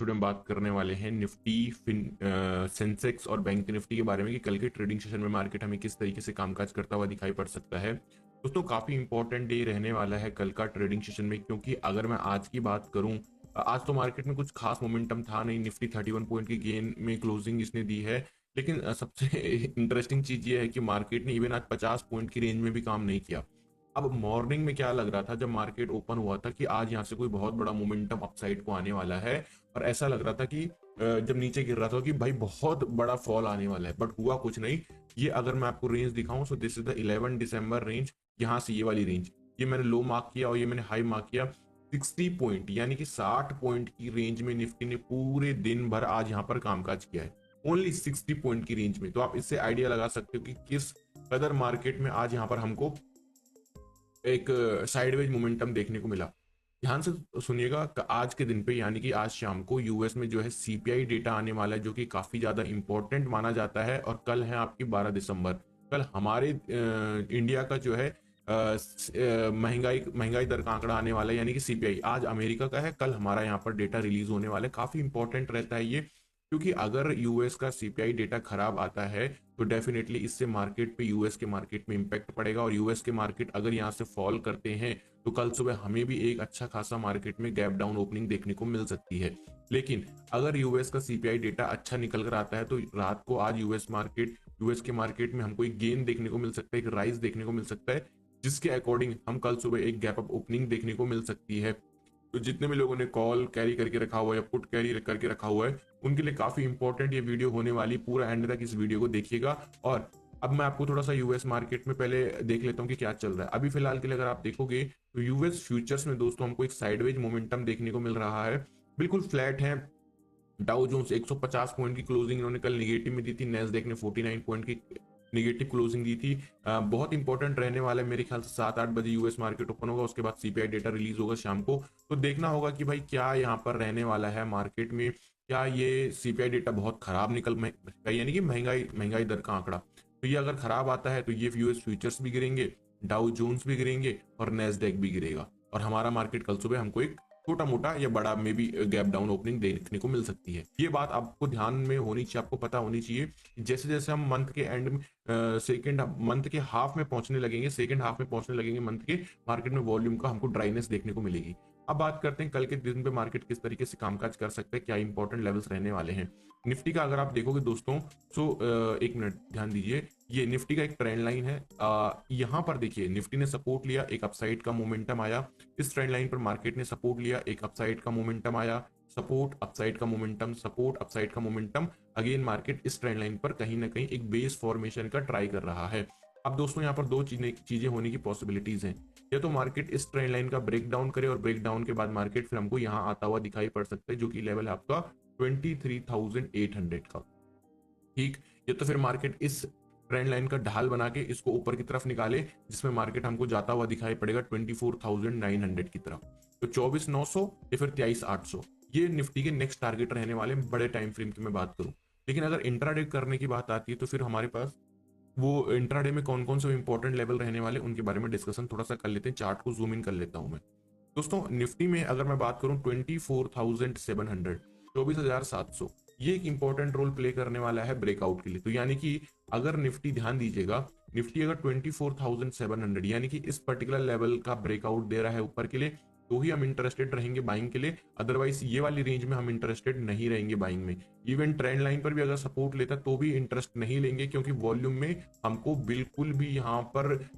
Video में बात करने वाले हैं निफ्टी, सेंसेक्स और बैंक निफ्टी के बारे में कि कल के ट्रेडिंग सेशन में मार्केट हमें किस तरीके से कामकाज करता हुआ दिखाई पड़ सकता है। दोस्तों काफी इंपॉर्टेंट डे रहने वाला है कल का ट्रेडिंग सेशन में, क्योंकि अगर मैं आज की बात करूं, आज तो मार्केट में कुछ खास मोमेंटम था नहीं। निफ्टी 31 पॉइंट की गेन में क्लोजिंग इसने दी है, लेकिन सबसे इंटरेस्टिंग चीज ये है कि मार्केट ने इवन आज 50 पॉइंट की रेंज में भी काम नहीं किया। अब मॉर्निंग में क्या लग रहा था जब मार्केट ओपन हुआ था कि आज यहाँ से कोई बहुत बड़ा मोमेंटम अपसाइड को आने वाला है, और ऐसा लग रहा था कि जब नीचे गिर रहा था कि भाई बहुत बड़ा फॉल आने वाला है, बट हुआ कुछ नहीं। ये अगर मैं आपको रेंज दिखाऊं, सो this is the 11 December range. यहाँ से ये वाली रेंज, ये मैंने लो मार्क किया और ये मैंने हाई मार्क किया। 60 पॉइंट यानी कि 60 पॉइंट की रेंज में निफ्टी ने पूरे दिन भर आज यहाँ पर कामकाज किया है, ओनली 60 पॉइंट की रेंज में। तो आप इससे आइडिया लगा सकते हो कि किस कदर मार्केट में आज यहाँ पर हमको एक साइडवेज मोमेंटम देखने को मिला। ध्यान से सुनिएगा, आज के दिन पे यानी कि आज शाम को यूएस में जो है सीपीआई डेटा आने वाला है, जो कि काफी ज्यादा इंपॉर्टेंट माना जाता है। और कल है आपकी 12 दिसंबर। कल हमारे इंडिया का जो है महंगाई दर का आंकड़ा आने वाला है, यानी कि सीपीआई। आज अमेरिका का है, कल हमारा यहाँ पर डेटा रिलीज होने वाला है। काफी इंपॉर्टेंट रहता है ये, क्योंकि अगर यूएस का सीपीआई डेटा खराब आता है तो डेफिनेटली इससे मार्केट पे, यूएस के मार्केट में इंपैक्ट पड़ेगा। और यूएस के मार्केट अगर यहाँ से फॉल करते हैं तो कल सुबह हमें भी एक अच्छा खासा मार्केट में गैप डाउन ओपनिंग देखने को मिल सकती है। लेकिन अगर यूएस का सीपीआई डेटा अच्छा निकल कर आता है तो रात को आज यूएस के मार्केट में हमको एक गेन देखने को मिल सकता है, एक राइज देखने को मिल सकता है, जिसके अकॉर्डिंग हम कल सुबह एक गैप अप ओपनिंग देखने को मिल सकती है। तो जितने भी लोगों ने कॉल कैरी करके रखा हुआ है या पुट कैरी करके रखा हुआ है, उनके लिए काफी इंपॉर्टेंट ये वीडियो होने वाली। पूरा एंड तक इस वीडियो को देखिएगा। और अब मैं आपको थोड़ा सा यूएस मार्केट में पहले देख लेता हूँ कि क्या चल रहा है अभी फिलहाल के लिए। अगर आप देखोगे तो यूएस फ्यूचर्स में दोस्तों हमको एक साइडवेज मोमेंटम देखने को मिल रहा है, बिल्कुल फ्लैट है। डाउ जोन्स 150 पॉइंट की क्लोजिंग इन्होंने कल निगेटिव में दी थी, नेस्डैक ने 49 पॉइंट की निगेटिव क्लोजिंग दी थी। बहुत इंपॉर्टेंट रहने वाला है, मेरे ख्याल से 7-8 बजे यूएस मार्केट ओपन होगा, उसके बाद सीपीआई डेटा रिलीज होगा शाम को। तो देखना होगा कि भाई क्या यहाँ पर रहने वाला है मार्केट में। क्या ये सीपीआई डेटा बहुत खराब यानी कि महंगाई दर का आंकड़ा, तो ये अगर खराब आता है तो ये यूएस फ्यूचर्स भी गिरेंगे, डाउ जोन्स भी गिरेंगे और नेस्डैक भी गिरेगा। और हमारा मार्केट कल सुबह हमको एक छोटा मोटा या बड़ा में भी गैप डाउन ओपनिंग देखने को मिल सकती है। ये बात आपको ध्यान में होनी चाहिए, आपको पता होनी चाहिए। जैसे जैसे हम मंथ के एंड में, सेकेंड मंथ के हाफ में पहुंचने लगेंगे, सेकेंड हाफ में पहुंचने लगेंगे मंथ के, मार्केट में वॉल्यूम का हमको ड्राइनेस देखने को मिलेगी। अब बात करते हैं कल के दिन पे मार्केट किस तरीके से कामकाज कर सकता है, क्या इंपॉर्टेंट लेवल्स रहने वाले हैं निफ्टी का। अगर आप देखोगे दोस्तों, सो एक मिनट ध्यान दीजिए, ये निफ्टी का एक ट्रेंड लाइन है। यहाँ पर देखिए निफ्टी ने सपोर्ट लिया, एक अपसाइड का मोमेंटम आया। इस ट्रेंड लाइन पर मार्केट ने सपोर्ट लिया, एक अपसाइड का मोमेंटम आया, सपोर्ट अपसाइड का मोमेंटम, सपोर्ट अपसाइड का मोमेंटम। अगेन मार्केट इस ट्रेंड लाइन पर कहीं ना कहीं एक बेस फॉर्मेशन का ट्राई कर रहा है। अब दोस्तों यहाँ पर दो चीजें होने की पॉसिबिलिटीज हैं। या तो मार्केट इस ट्रेंड लाइन का ब्रेक डाउन करे और ब्रेक डाउन के बाद मार्केट फिर हमको यहाँ आता हुआ दिखाई पड़ सकता है, जो कि लेवल है आपका 23,800 का। ठीक, या तो फिर मार्केट इस ट्रेंड लाइन का ढाल बना के इसको ऊपर की तरफ निकाले, जिसमें मार्केट हमको जाता हुआ दिखाई पड़ेगा 24,900 की तरफ। तो 24,900 या फिर 23,800, ये निफ्टी के नेक्स्ट टारगेट रहने वाले बड़े टाइम फ्रेम की मैं बात करूं। लेकिन अगर इंट्राडे करने की बात आती है तो फिर हमारे पास वो इंट्राडे में कौन कौन से इंपॉर्टेंट लेवल रहने वाले उनके बारे में डिस्कशन थोड़ा सा कर लेते हैं। चार्ट को जूम इन कर लेता हूं मैं। दोस्तों निफ्टी में अगर मैं बात करूं 24,700, 24,700, ये एक इंपॉर्टेंट रोल प्ले करने वाला है ब्रेकआउट के लिए। तो यानी कि अगर निफ्टी, ध्यान दीजिएगा, निफ्टी अगर 24,700 यानी कि इस पर्टिकुलर लेवल का ब्रेकआउट दे रहा है ऊपर के लिए, तो ही हम इंटरेस्टेड रहेंगे बाइंग के लिए। अदरवाइज ये वाली रेंज में हम इंटरेस्टेड नहीं रहेंगे बाइंग में। इवन ट्रेंड लाइन पर भी अगर सपोर्ट लेता तो भी इंटरेस्ट नहीं लेंगे, क्योंकि वॉल्यूम में हमको बिल्कुल भी यहाँ पर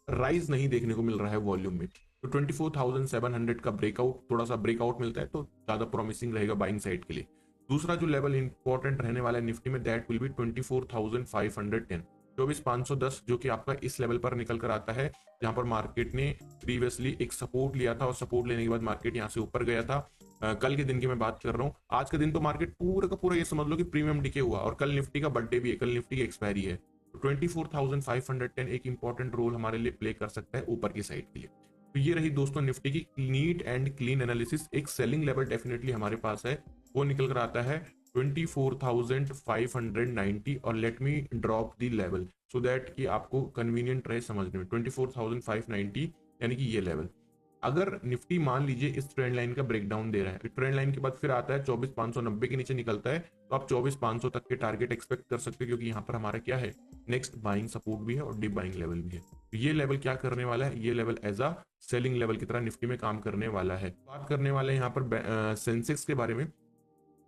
राइज नहीं देखने को मिल रहा है वॉल्यूम में। तो 24,700 का ब्रेकआउट, थोड़ा सा ब्रेकआउट मिलता है तो ज्यादा प्रॉमिसिंग रहेगा बाइंग साइड के लिए। दूसरा जो लेवल इंपॉर्टेंट रहने वाला है निफ्टी में, दैट विल बी 24,510, 24,510, जो कि आपका इस लेवल पर निकल कर आता है, जहां पर मार्केट ने प्रीवियसली एक सपोर्ट लिया था और सपोर्ट लेने के बाद मार्केट यहां से ऊपर गया था। कल के दिन की मैं बात कर रहा हूँ। आज का दिन तो मार्केट पूरा का पूरा ये समझ लो कि प्रीमियम डिके हुआ, और कल निफ्टी का बर्थडे भी है, कल निफ्टी की एक्सपायरी है। 24,510 एक इंपॉर्टेंट रोल हमारे लिए प्ले कर सकता है ऊपर की साइड के लिए। तो ये रही दोस्तों निफ्टी की नीट एंड क्लीन एनालिसिस। एक सेलिंग लेवल डेफिनेटली हमारे पास है, वो निकल कर आता है 24,590। और let me drop the level so that कि आपको कन्वीनियंट रहे समझने में। 24,590 यानी कि ये लेवल, अगर निफ्टी मान लीजिए इस ट्रेंड लाइन का ब्रेकडाउन दे रहा है, ट्रेंड लाइन के बाद फिर आता है 24,590 के नीचे निकलता है, तो आप 24,500 तक के टारगेट एक्सपेक्ट कर सकते हो, क्योंकि यहाँ पर हमारा क्या है, नेक्स्ट बाइंग सपोर्ट भी है और डीप बाइंग लेवल भी है। तो ये लेवल क्या करने वाला है, ये level as a selling level की तरह निफ्टी में काम करने वाला है। बात करने वाले हैं यहाँ पर सेंसेक्स के बारे में,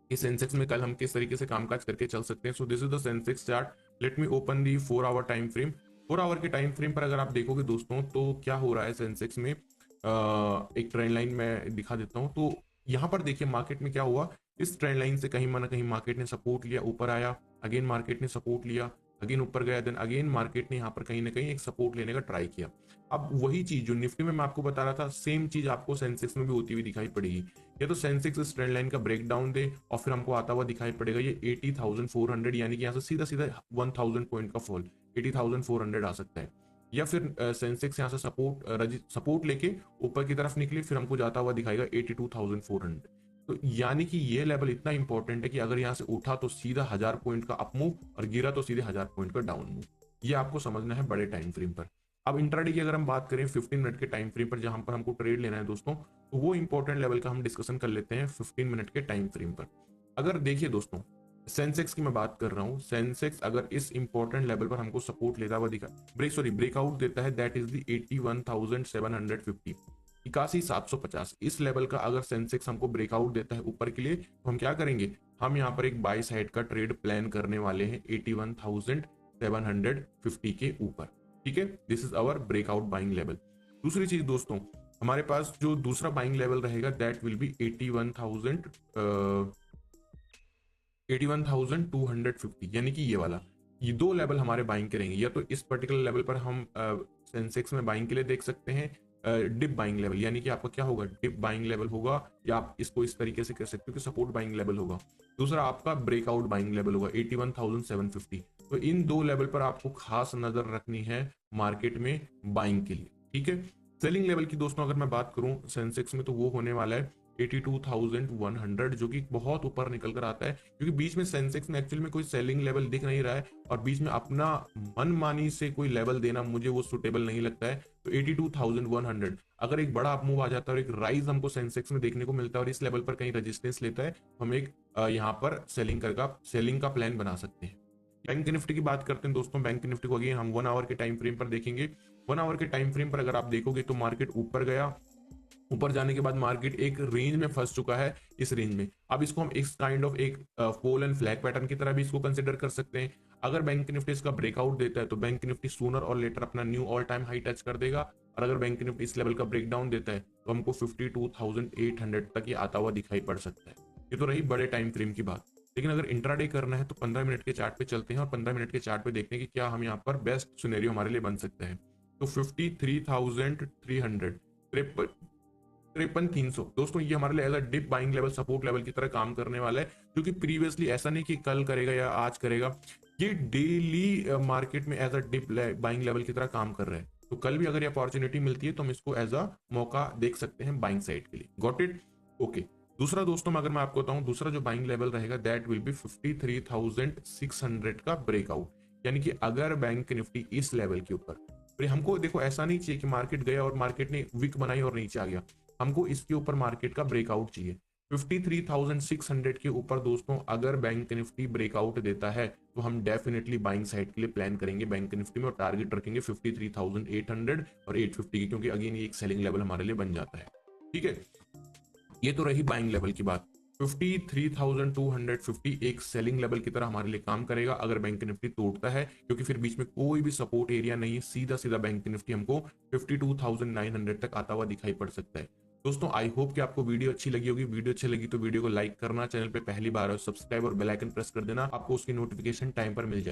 कि सेंसेक्स में कल हम किस तरीके से कामकाज करके चल सकते हैं। So this is the Sensex chart. Let me open the 4 hour time frame. 4 hour के टाइम फ्रेम पर अगर आप देखोगे दोस्तों, तो क्या हो रहा है सेंसेक्स में, एक ट्रेंड लाइन मैं दिखा देता हूं। तो यहाँ पर देखिए मार्केट में क्या हुआ, इस ट्रेंड लाइन से कहीं ना कहीं मार्केट ने सपोर्ट लिया, ऊपर आया, अगेन मार्केट ने सपोर्ट लिया, अगेन ऊपर गया, देन अगेन मार्केट ने यहाँ पर कहीं ना कहीं एक सपोर्ट लेने का ट्राई किया। अब वही चीज जो निफ्टी में मैं आपको बता रहा था, सेम चीज आपको सेंसेक्स में भी होती हुई दिखाई पड़ेगी। या तो सेंसेक्स इस ट्रेंड लाइन का ब्रेकडाउन दे और फिर हमको आता हुआ दिखाई पड़ेगा ये 80,400, यानी कि यहाँ से सीधा सीधा 1000 पॉइंट का फॉल 80,400 आ सकता है। या फिर सेंसेक्स यहाँ से सपोर्ट लेके ऊपर की तरफ निकले, फिर हमको जाता हुआ दिखाएगा 82,400। तो यानी कि ये लेवल इतना इंपॉर्टेंट है कि अगर यहाँ से उठा तो सीधा 1000 पॉइंट का अप मूव, और गिरा तो सीधे 1000 पॉइंट का डाउन मूव। ये आपको समझना है बड़े टाइम फ्रेम पर। अब इंट्राडे की अगर हम बात करें 15 मिनट के टाइम फ्रेम पर, जहां पर हमको ट्रेड लेना है दोस्तों, तो वो इंपॉर्टेंट लेवल का हम डिस्कशन कर लेते हैं 15 मिनट के टाइम फ्रेम पर। अगर देखिए दोस्तों, सेंसेक्स की मैं बात कर रहा हूं, सेंसेक्स अगर इस इंपॉर्टेंट लेवल पर हमको सपोर्ट लेता हुआ ब्रेकआउट देता है, दैट इज द 81,750, 81,750। इस लेवल का अगर सेंसेक्स हमको ब्रेकआउट देता है ऊपर के लिए, तो हम क्या करेंगे, हम यहाँ पर एक बाय साइड का ट्रेड प्लान करने वाले हैं 81,750 के ऊपर। ठीक है, this is our breakout buying level. दूसरी चीज दोस्तों, हमारे पास जो दूसरा बाइंग लेवल रहेगा, दैट विल बी 81,250, यानी कि ये वाला। ये दो लेवल हमारे बाइंग करेंगे, या तो इस पर्टिकुलर लेवल पर हम सेंसेक्स में बाइंग के लिए देख सकते हैं डिप बाइंग लेवल, यानी कि आपका क्या होगा, डिप बाइंग लेवल होगा, या आप इसको इस तरीके से कह सकते हो कि सपोर्ट बाइंग लेवल होगा। दूसरा आपका ब्रेकआउट बाइंग लेवल होगा 81,750। तो इन दो लेवल पर आपको खास नजर रखनी है मार्केट में बाइंग के लिए। ठीक है, सेलिंग लेवल की दोस्तों अगर मैं बात करूं सेंसेक्स में, तो वो होने वाला है 82,100, जो कि बहुत ऊपर निकल कर आता है, क्योंकि बीच में सेंसेक्स में एक्चुअली में कोई सेलिंग लेवल दिख नहीं रहा है, और बीच में अपना मनमानी से कोई लेवल देना मुझे वो सुटेबल नहीं लगता है। तो 82,100 अगर एक बड़ा अप मूव आ जाता है और एक राइज हमको सेंसेक्स में देखने को मिलता है, और इस लेवल पर कहीं रेजिस्टेंस लेता है, तो हम एक यहाँ पर सेलिंग का प्लान बना सकते हैं। बैंक निफ्टी की बात करते हैं दोस्तों, बैंक निफ्टी को अगेन हम 1 आवर के टाइम फ्रेम पर देखेंगे। 1 आवर के टाइम फ्रेम पर अगर आप देखोगे तो मार्केट ऊपर गया, ऊपर जाने के बाद मार्केट एक रेंज में फंस चुका है, इस रेंज में। अब इसको हम इस काइंड ऑफ एक पोल एंड फ्लैग पैटर्न की तरह भी इसको कंसिडर कर सकते हैं। अगर बैंक निफ्टी इसका ब्रेकआउट देता है, तो बैंक निफ्टी सूनर और लेटर अपना knew all time high touch कर देगा, और अगर बैंक निफ्टी इस लेवल का ब्रेकडाउन देता है, तो हमको 52,800 तक ये आता हुआ दिखाई पड़ सकता है। ये तो रही बड़े टाइम फ्रेम की बात। लेकिन अगर इंट्राडे करना है, तो 15 मिनट के चार्ट पे चलते हैं, और 15 मिनट के चार्ट पे देखते हैं कि क्या हम यहाँ पर बेस्ट सिनेरियो हमारे लिए बन सकता है। तो 53,300, 53,300 दोस्तों, ये हमारे लिए as a dip buying level, support level की तरह काम करने वाला है, क्योंकि प्रीवियसली ऐसा नहीं कि कल करेगा या आज करेगा, ये डेली मार्केट में as a dip buying level की तरह काम कर रहा है। तो कल भी अगर ये अपॉर्चुनिटी मिलती है, तो हम इसको एज अ मौका देख सकते हैं बाइंग साइड के लिए। Got it, okay. दूसरा दोस्तों अगर मैं आपको बताऊं, दूसरा जो बाइंग लेवल रहेगा, दैट विल बी 53,600 का ब्रेकआउट, यानी कि अगर बैंक निफ्टी इस लेवल के ऊपर, हमको देखो ऐसा नहीं चाहिए कि मार्केट गया और मार्केट ने विक बनाई और नीचे आ गया, हमको इसके ऊपर मार्केट का ब्रेकआउट चाहिए 53,600 के ऊपर दोस्तों। अगर बैंक निफ्टी ब्रेकआउट देता है, तो हम डेफिनेटली बाइंग साइड के लिए प्लान करेंगे बैंक निफ्टी में, और टारगेट रखेंगे 53,800 और 850 की, क्योंकि अगेन ये एक सेलिंग लेवल हमारे लिए बन जाता है। ठीक है, ये तो रही बाइंग लेवल की बात। 53,250 एक सेलिंग लेवल की तरह हमारे लिए काम करेगा अगर बैंक निफ्टी तोड़ता है, क्योंकि फिर बीच में कोई भी सपोर्ट एरिया नहीं है, सीधा सीधा बैंक निफ्टी हमको 52,900 तक आता हुआ दिखाई पड़ सकता है। दोस्तों आई होप कि आपको वीडियो अच्छी लगी होगी। वीडियो अच्छी लगी तो वीडियो को लाइक करना, चैनल पे पहली बार हो सब्सक्राइब और बेल आइकन प्रेस कर देना, आपको उसकी नोटिफिकेशन टाइम पर मिल जाए।